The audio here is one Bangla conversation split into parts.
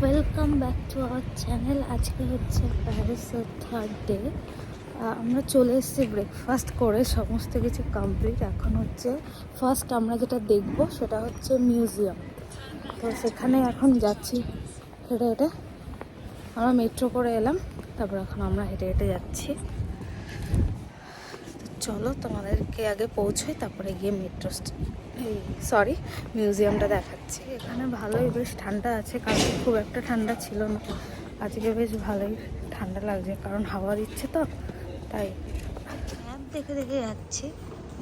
Welcome back to our channel. আজকে হচ্ছে প্যারিসের থার্ড ডে। আমরা চলে এসেছি ব্রেকফাস্ট করে, সমস্ত কিছু কমপ্লিট। এখন হচ্ছে ফার্স্ট আমরা যেটা দেখব সেটা হচ্ছে মিউজিয়াম। তো সেখানে এখন যাচ্ছি হেঁটে হেঁটে। আমরা মেট্রো করে এলাম, তারপর এখন আমরা হেঁটে হেঁটে যাচ্ছি। তো চলো তোমাদেরকে আগে পৌঁছোই, তারপরে গিয়ে মিউজিয়ামটা দেখাচ্ছি। এখানে ভালোই বেশ ঠান্ডা আছে, কালকে খুব একটা ঠান্ডা ছিল না, আজকে বেশ ভালোই ঠান্ডা লাগছে, কারণ হাওয়া দিচ্ছে তো তাই। ম্যাপ দেখে দেখে যাচ্ছি,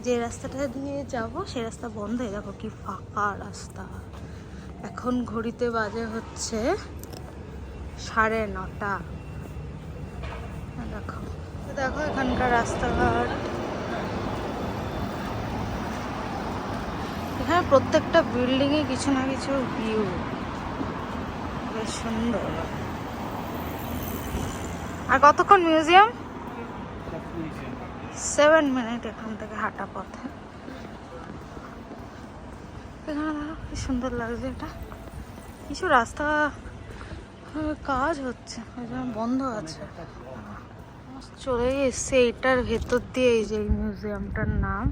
যে রাস্তাটা দিয়ে যাব সে রাস্তা বন্ধ। দেখো কি ফাঁকা রাস্তা। এখন ঘড়িতে বাজে হচ্ছে 9:30। দেখো দেখো এখানকার রাস্তাঘাট। এখানে প্রত্যেকটা বিল্ডিংয়ে কিছু না কিছু ভিউ, বেশ সুন্দর। আর কতক্ষণ মিউজিয়াম? 7 মিনিট এখান থেকে হাঁটা পথে। এখানে দেখো কি সুন্দর লাগছে। এটা কিছু রাস্তা কাজ হচ্ছে, ওই জন্য বন্ধ আছে। চলে এসছে এটার ভেতর দিয়ে, এই যে মিউজিয়ামটার নাম,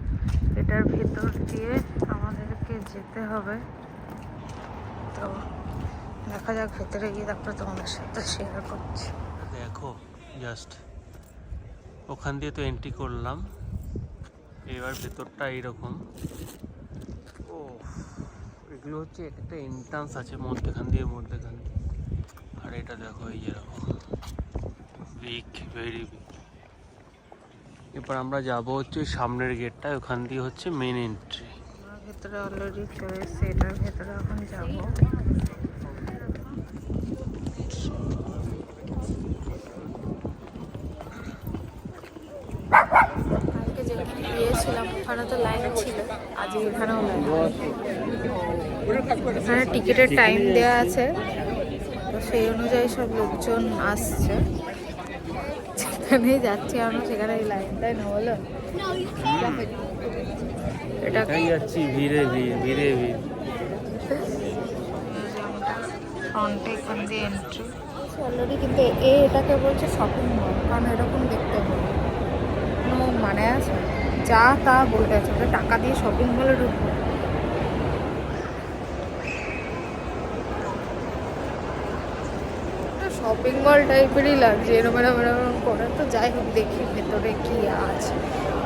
এটার ভেতর দিয়ে আমাদেরকে যেতে হবে। তো দেখা যাক ভেতরে গিয়ে, তারপরে তোমাদের সাথে শেয়ার করছি। দেখো জাস্ট ওখান দিয়ে তো এন্ট্রি করলাম, এবার ভেতরটা এইরকম। ও এগুলো হচ্ছে একটা এন্ট্রান্স আছে মধ্যখান দিয়ে। আর এটা দেখো এই যেরকম বিগ, ভেরি বিগ। এরপর আমরা যাব হচ্ছে সামনের গেটটা, ওখান দিয়ে হচ্ছে মেন এন্ট্রি। আমরা ভেতরে অলরেডি চলে এসেছি, এটার ভেতরে এখন যাবো। কালকে যেখানে গিয়েছিলাম ওখানে তো লাইন ছিল, আজ এখানেও লাইন। এখানে টিকিটের টাইম দেওয়া আছে, তো সেই অনুযায়ী সব লোকজন আসছে। যেখানেই যাচ্ছি আমরা সেখানে লাইনটাই না হলো। এটাই যাচ্ছি, ভিড়ে ভিড়, ভিড়ে ভিড়। ফ্রন্টে এখান দিয়ে এন্ট্রি অলরেডি, কিন্তু এটাকে বলছে শপিং মল, কারণ এরকম দেখতে হবে কোনো মানে আছে? যা তা বলতে আছে, ওটা টাকা দিয়ে শপিং মলে ঢুকবো। শপিং মল টাইপেরই লাগছে, এরম এরম এরম করে। তো যাই হোক, দেখি ভেতরে কি আছে,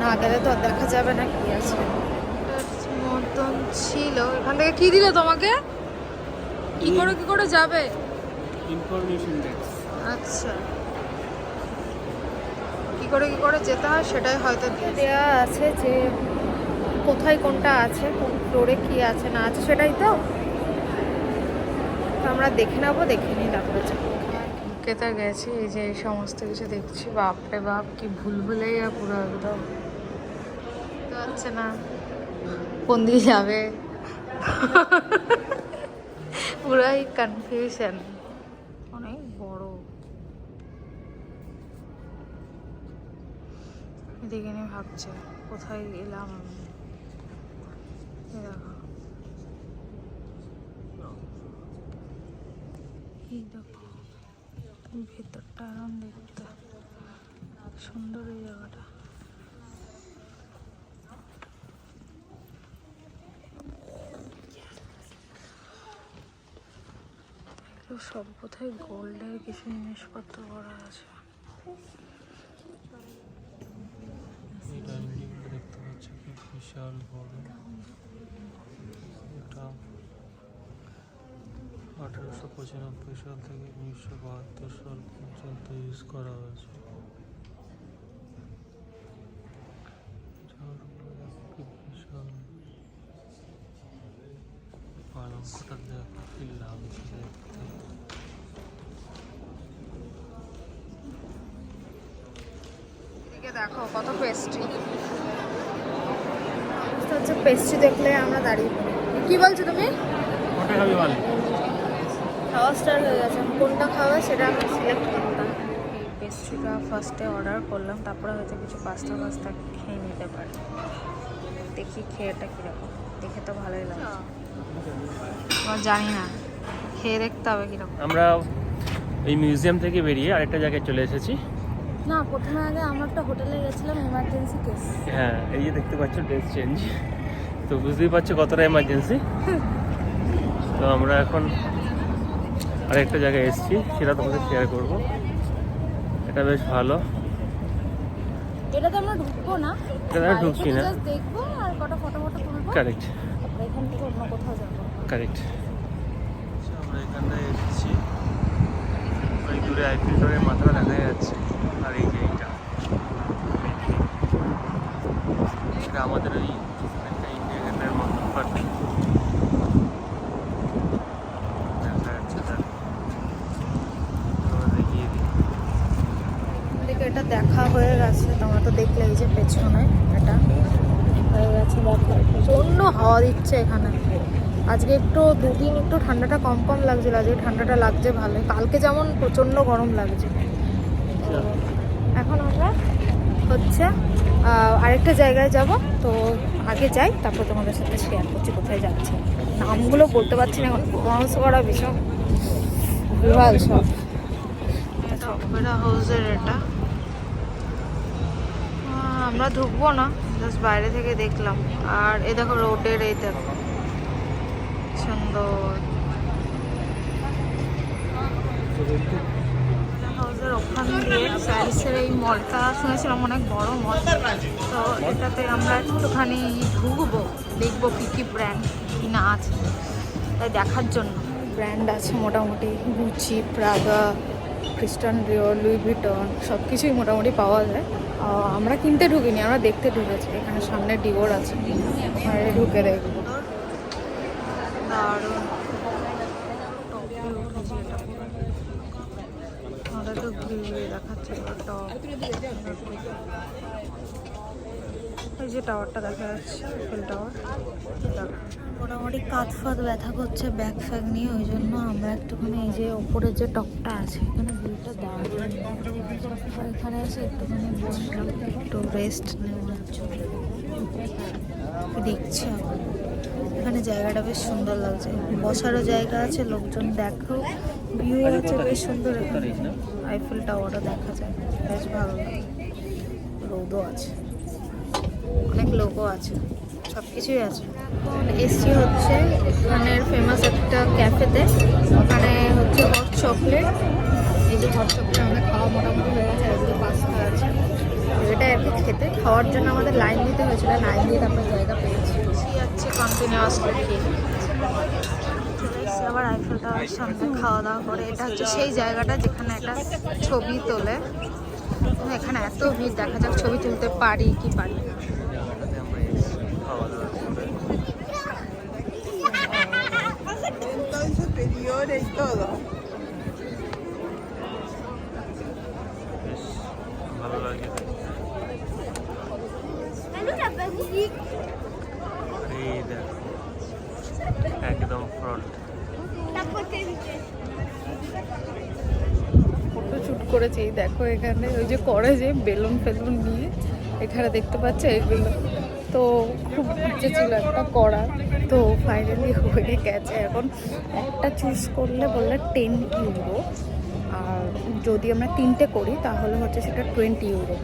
না গেলে তো আর দেখা যাবে না কি আছে। মতন ছিল, এখান থেকে কি দিল তোমাকে? কি করে যাবে? Information desk. আচ্ছা, কি করে যেতে হয় সেটাই হয়তো দেওয়া আছে, যে কোথায় কোনটা আছে, কোন ফ্লোরে কি আছে না আছে, সেটাই তো আমরা দেখে নেবো। দেখে নিই তারপরে কেতা গেছি। এই যে এই সমস্ত কিছু দেখছি, বাপরে বাপ কি ভুলভুলাইয়া পুরো একদম। বুঝতে পারছে না কোন দিকে যাবে, পুরাই কনফিউশন। অনেক বড়। এদিকে নিয়ে ভাবছে কোথায় এলাম আমি। দেখো এই দেখো ভেতরটা এখন দেখতে সুন্দর, এই জায়গাটা। সব কোথায় গোল্ডের কিছু জিনিসপত্র করা আছে। দেখতে পাচ্ছি কি বিশাল বড়। এটা 1895 সাল থেকে 1972 সাল পর্যন্ত ইউজ করা হয়েছে। বিশাল পালঙ্কটা দেখো কি লাগছে দেখতে। এদিকে দেখো কত পেস্ট্রি। হচ্ছে পেস্ট্রি দেখলে আমরা দাঁড়িয়ে পড়ি। কি বলছো তুমি? কোনটা খাবি বল? খাওয়া স্টার্ট হয়ে গেছে, কোনটা খাওয়া সেটা আমরা সিলেক্ট করতাম। এই পেস্ট্রিটা ফার্স্টে অর্ডার করলাম, তারপরে হয়তো কিছু পাস্তা খেয়ে নিতে পারি। দেখি খেয়েটা কীরকম, দেখে তো ভালোই লাগছে। জানি না খেয়ে দেখতে হবে কিরকম। আমরা এই মিউজিয়াম থেকে বেরিয়ে আরেকটা জায়গায় চলে এসেছি। না, প্রথমে আগে আমরা একটা হোটেলে গেছিলাম, এমার্জেন্সি কেস। হ্যাঁ, এই যে দেখতে পাচ্ছ ড্রেস চেঞ্জ, তো বুঝতেই পারছো কতটা এমার্জেন্সি। তো আমরা এখন আরেকটা জায়গায় এসেছি, সেটা তোমাদের শেয়ার করব। এটা বেশ ভালো। এটাতে আমরা ঢুকবো না, এটা ঢুকছি না, জাস্ট দেখবো আর কটা ফটো তুলবো। কারেক্ট তারপরে এখান থেকে অন্য কোথাও যাবো। কারেক্ট। আমরা এখানটায় এসেছি, ওই দূরে আইফেল টাওয়ারের মাথাটা দেখা যাচ্ছে। আর এই যে এইটা, এটা আমাদের ওই একটা ইন্ডিয়া গেটের মতো বাট দেখা যাচ্ছে। আমরা দেখিয়ে দিই। এদিকে এটা দেখা হয়ে গেছে, তোমরা তো দেখলে এই যে পেছনে এটা হয়ে গেছে। প্রচণ্ড হাওয়া দিচ্ছে এখানে। আজকে একটু দুদিন একটু ঠান্ডাটা কম কম লাগছিল, আজকে ঠান্ডাটা লাগছে ভালো। কালকে যেমন প্রচণ্ড গরম লাগছে। এখন আমরা হচ্ছে আরেকটা জায়গায় যাব, তো আগে যাই তারপর তোমাদের সাথে শেয়ার করছি কোথায় যাচ্ছি। নামগুলো বলতে পারছি না, এখন প্রনাউন্স করা ভীষণ ভুল সব। এটা অপেরা হাউসের এটা। আমরা ঢুকবো না, জাস্ট বাইরে থেকে দেখলাম। আর এই দেখো রোডের, এই দেখো সুন্দর হাউসের ওখান দিয়ে প্যারিসের এই মলটা শুনেছিলাম অনেক বড় মল। তো এটাতে আমরা একটুখানি ঢুকবো, দেখবো কী কী ব্র্যান্ড কিনা আছে, তাই দেখার জন্য। ব্র্যান্ড আছে মোটামুটি, গুচি, প্রাগা, ক্রিস্টান ডিওর, লুই ভিটন সব কিছুই মোটামুটি পাওয়া যায়। আমরা কিনতে ঢুকিনি, আমরা দেখতে ঢুকেছি। এখানে সামনে ডিওর আছে, ঢুকে দেখবো। দারুণ তো ঘুরে দেখাচ্ছে টপ। এই যে টাওয়ারটা দেখা যাচ্ছে, আইফেল টাওয়ার। মোটামুটি কাঁধ ফাঁধ ব্যথা করছে ব্যাগ ফ্যাগ নিয়ে, ওই জন্য আমরা একটুখানি এই যে ওপরের যে টপটা আছে এখানে ভিউটা দারুণ। এখানে এসে একটুখানি বসলাম, একটু রেস্ট নেওয়ার জন্য দেখছি। এখন এখানে জায়গাটা বেশ সুন্দর লাগছে, বসারও জায়গা আছে, লোকজন দেখো, ভিউ আছে বেশ সুন্দর। আইফেল টাওয়ারও দেখা যায়, বেশ ভালো লাগে। রোদও আছে, অনেক লোকও আছে, সব কিছুই আছে। এসি হচ্ছে এখানের ফেমাস একটা ক্যাফেতে, ওখানে হচ্ছে হট চকলেট। এই যে হট চকলেট আমাদের খাওয়া মোটামুটি হয়ে গেছে, এগুলো পাস্তা আছে। এটা আর কি খেতে খাওয়ার জন্য আমাদের লাইন দিতে হয়েছিল, লাইন দিয়ে আমরা জায়গা পেয়েছি। যাচ্ছে কন্টিনিউয়াসলি আবার আইফেল টাওয়ারের সামনে খাওয়া দাওয়া করে। এটা হচ্ছে সেই জায়গাটা যেখানে একটা ছবি তোলে। এখানে এত ভিড়, দেখা যাক ছবি তুলতে পারি কি পারি না। ভালো লাগে। এই দেখো একদম ফ্রন্ট। ফটো শুট করেছি, দেখো এখানে ওই যে করে যে বেলুন ফেলুন নিয়ে এখানে দেখতে পাচ্ছে এগুলো। তো খুব ইচ্ছে ছিল একটা করার, তো ফাইনালি হয়ে গেছে। এখন একটা চুজ করলে বললে 10 ইউরো, আর যদি আমরা 3টে করি তাহলে হচ্ছে সেটা 20 ইউরো।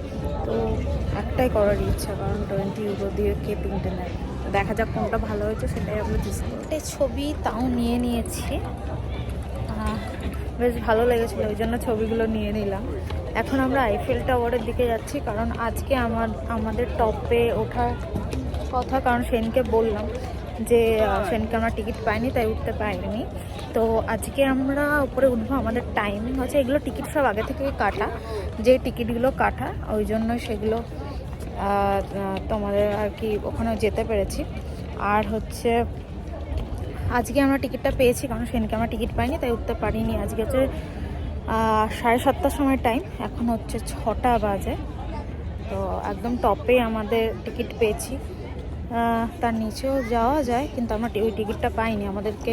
তো একটাই করার ইচ্ছা, কারণ 20 ইউরো দিয়ে কে 3টে নেয়। দেখা যাক কোনটা ভালো হয়েছে সেটাই আমরা চুজ করি। ছবি তাও নিয়ে নিয়েছি, বেশ ভালো লেগেছিলো, ওই জন্য ছবিগুলো নিয়ে নিলাম। এখন আমরা আইফেল টাওয়ারের দিকে যাচ্ছি, কারণ আজকে আমাদের টপে ওঠার কথা, কারণ সেনকে বললাম যে সেনকে আমরা টিকিট পাইনি তাই উঠতে পারিনি। তো আজকে আমরা উপরে উঠবো, আমাদের টাইমিং হচ্ছে, এগুলো টিকিট সব আগে থেকে কাটা, যে টিকিটগুলো কাটা ওই জন্য সেগুলো তোমাদের আর কি ওখানে যেতে পেরেছি। আর হচ্ছে আজকে আমরা টিকিটটা পেয়েছি, কারণ সেদিনকে আমরা টিকিট পাইনি তাই উঠতে পারিনি। আজকে হচ্ছে 7:30 সময় টাইম, এখন হচ্ছে 6টা বাজে। তো একদম টপে আমাদের টিকিট পেয়েছি, তার নিচেও যাওয়া যায়, কিন্তু আমরা ওই টিকিটটা পাইনি, আমাদেরকে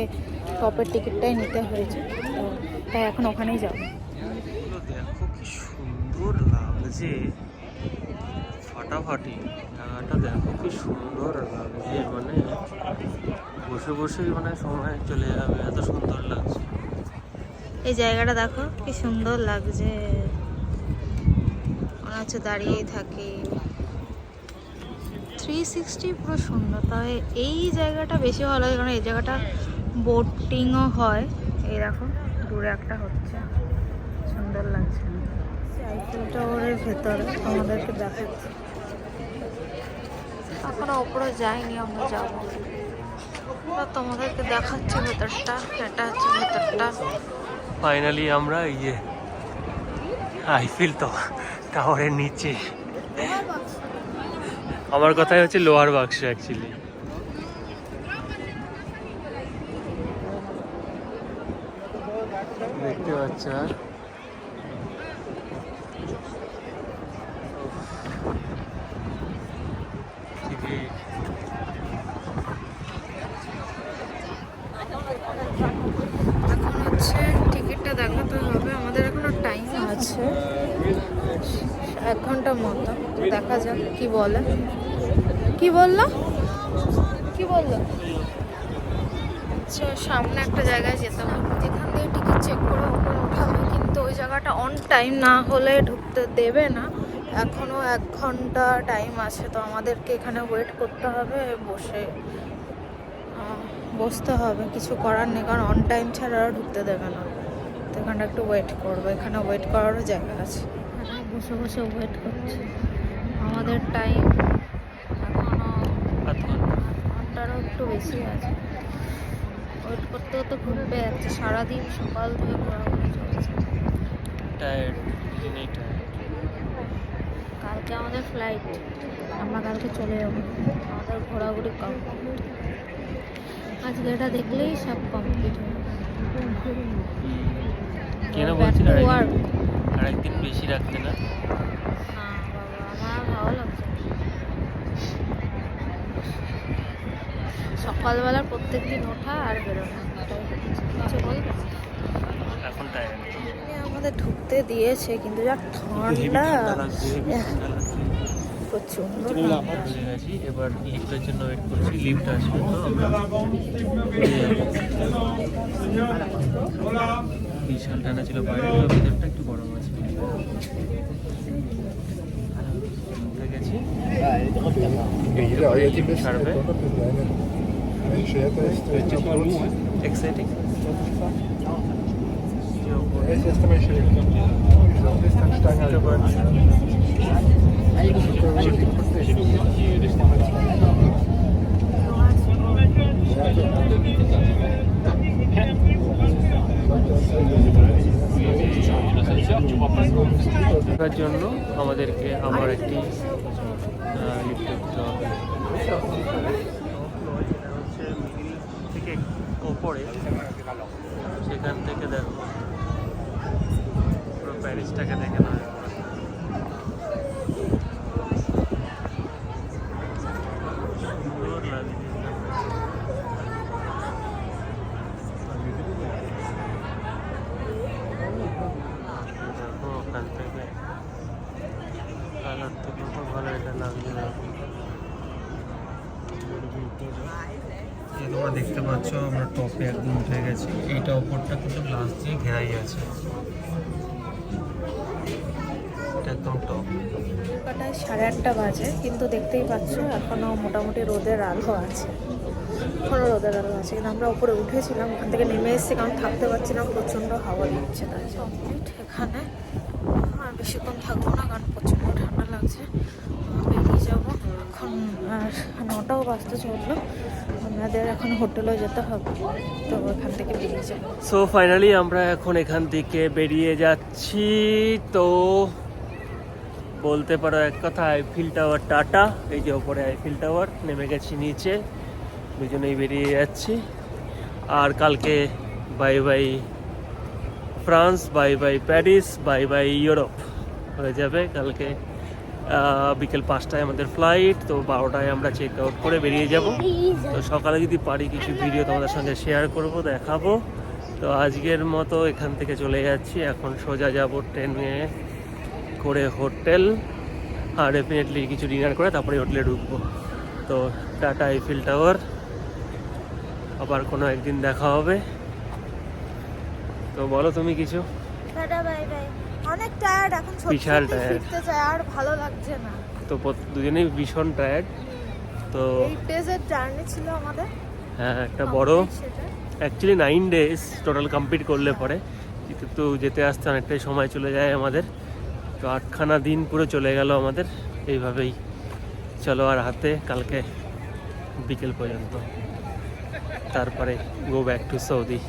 টপের টিকিটটাই নিতে হয়েছে। তো তাই এখন ওখানেই যাবো। দেখো কি সুন্দর লাগছে, ফাটাফাটি জায়গাটা দেখো কি সুন্দর লাগছে, মানে বসে বসেই মানে সময় চলে যাবে, এত সুন্দর লাগছে। এই জায়গাটা দেখো কি সুন্দর লাগছে, মনে হচ্ছে দাঁড়িয়েই থাকি। 360 পুরো সুন্দর। তবে এই জায়গাটা বেশি ভালো লাগে কারণ এই জায়গাটা বোটিংও হয়। এই দেখো দূরে একটা হচ্ছে, সুন্দর লাগছে। আইফেল টাওয়ারের ভেতরে আমাদেরকে দেখাচ্ছে, এখনো ওপরে যাইনি, আমরা যাবো। তোমাদেরকে দেখাচ্ছে ভেতরটা, এটা হচ্ছে ভেতরটা। ফাইনালি আমরা ইয়ে আইফেল টাওয়ারের নিচে। আমার কথাই হচ্ছে লোহার বাক্স অ্যাকচুয়ালি। দেখতে পাচ্ছ এখন হচ্ছে টিকিটটা দেখাতে হবে, আমাদের এখনো টাইম আছে 1 ঘন্টার মতো। দেখা যাক কি বলে। কি বললো? আচ্ছা, সামনে একটা জায়গায় যেতে হবে, যেখান থেকে টিকিট চেক করে ওপরে ওঠা হবে, কিন্তু ওই জায়গাটা অন টাইম না হলে ঢুকতে দেবে না। এখনো 1 ঘন্টা টাইম আছে, তো আমাদেরকে এখানে ওয়েট করতে হবে, বসতে হবে, কিছু করার নেই, কারণ অন টাইম ছাড়া আর ঢুকতে দেবে না। তো এখানটা একটু ওয়েট করবো, এখানে ওয়েট করারও জায়গা আছে। বসে বসে ওয়েট করছি, আমাদের টাইম এখনো 1 ঘন্টারও একটু বেশি আছে। ওয়েট করতে করতে ঘুরবে যাচ্ছে, সারাদিন সকাল থেকে ঘোরাঘুরি চলছে। কালকে আমাদের ফ্লাইট, আমরা কালকে চলে যাবো, আমাদের ঘোরাঘুরি কমপ্লিট। আজকে এটা দেখলেই সব কমপ্লিট হয়ে যাবে। কেন বলছি আরেকদিন বেশি রাখতে না? হ্যাঁ বাবা, আমার ভালো লাগছে। সকালবেলা প্রত্যেকদিন ওঠা আর বেরোনো, কিছু বলবো? এখন টাইম আমাদের ঢুকতে দিয়েছে, কিন্তু যা ঠান্ডা, প্রচন্ড ঠান্ডা। এবার লিফটের জন্য ওয়েট করছি, লিফট আসবে তো বিশাল ঠান্ডা ছিল বাইরে, ভিতরটা একটু গরম আছে। উঠে গেছি, ছাড়বে। এক্সাইটিং। তার জন্য আমাদেরকে আবার একটি লিফটে উঠতে হবে। হচ্ছে মিডিল থেকে ওপরে, সেখান থেকে দেখো পুরো প্যারিসটাকে দেখে নেওয়া যাবে। সুন্দর লাগে। দেখো ওখান থেকে কালার থেকে তো ভালো এটা লাগছে। তোমরা দেখতে পাচ্ছ আমরা টপে একদম উঠে গেছি। এইটা ওপরটা কিন্তু গ্লাস দিয়ে ঘেরাই আছে, এটা একদম টপ। কটায় 8:30 বাজে, কিন্তু দেখতেই পাচ্ছ এখনো মোটামুটি রোদের আলো আছে, এখনো রোদের আলো আছে। কিন্তু আমরা উপরে উঠেছিলাম, ওখান থেকে নেমে এসেছি, কারণ থাকতে পারছিলাম, প্রচণ্ড হাওয়া দিচ্ছে। তাই কমপ্লিট এখানে আর বেশিক্ষণ থাকবো না, কারণ প্রচণ্ড ঠান্ডা লাগছে। বেরিয়ে যাবো এখন, আর 9টাও বাজতে চললো। আমাদের এখন হোটেলে যেতে হবে, তো ওখান থেকে বেরিয়ে যাবো। সো ফাইনালি আমরা এখন এখান থেকে বেরিয়ে যাচ্ছি। তো বলতে পারো এক কথা, আইফেল টাওয়ার টাটা। এই যে ওপরে আইফেল টাওয়ার, নেমে গেছি নিচে, দুজনেই বেরিয়ে যাচ্ছি। আর কালকে bye bye France, bye bye Paris, bye bye Europe হয়ে যাবে। কালকে বিকেল 5টায় আমাদের ফ্লাইট, তো 12টায় আমরা চেক আউট করে বেরিয়ে যাব। তো সকালে যদি পারি কিছু ভিডিও তোমাদের সঙ্গে শেয়ার করব, দেখাবো। তো আজকের মতো এখান থেকে চলে যাচ্ছি, এখন সোজা যাব ট্রেনে করে হোটেল, আর ডেফিনেটলি কিছু ডিনার করে তারপরে হোটেলে ঢুকবো। তো টাটা আইফেল টাওয়ার, আবার কোনো একদিন দেখা হবে। তো তো বলো তুমি কিছু। Tata bye bye. অনেক টায়ার্ড এখন, বিশাল সত্যি tired। ফিরতে চাই, আর ভালো লাগছে না। তো দুজনেই ভীষণ টায়ার্ড। তো 8 ডেজের জার্নি ছিল আমাদের। হ্যাঁ, একটা বড় complete সেটা। অ্যাকচুয়ালি 9 ডেজ টোটাল কমপ্লিট করলে পরে, কিন্তু যেতে আসতে অনেকটাই সময় চলে যায় আমাদের। তো 8খানা দিন পুরো চলে গেল আমাদের এইভাবেই। চলো আর হাতে কালকে বিকেল পর্যন্ত, তারপরে গো ব্যাক টু সৌদি।